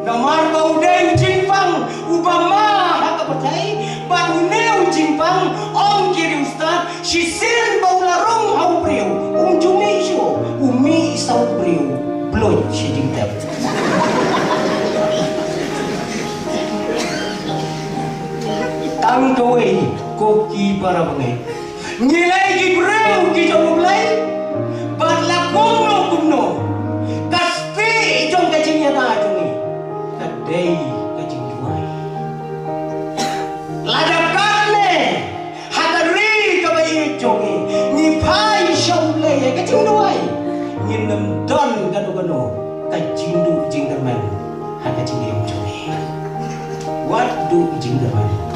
Namar bau deu jingpang ubama hakapatai banu neu jingpang om kiri ustad shisin bau larong hau priu jumi syo umi sau priu bloi shiding tap tang doi koki para bangai nilai ki priu ki jom Blei bat la kumno kaspi jom kajinya ta jongi kadai kajing duai ladakane hadari kabai jongi ni pai shom Blei kajing duai ni nam don kanu kajing du jing derman ha kajing jongi what do jing derman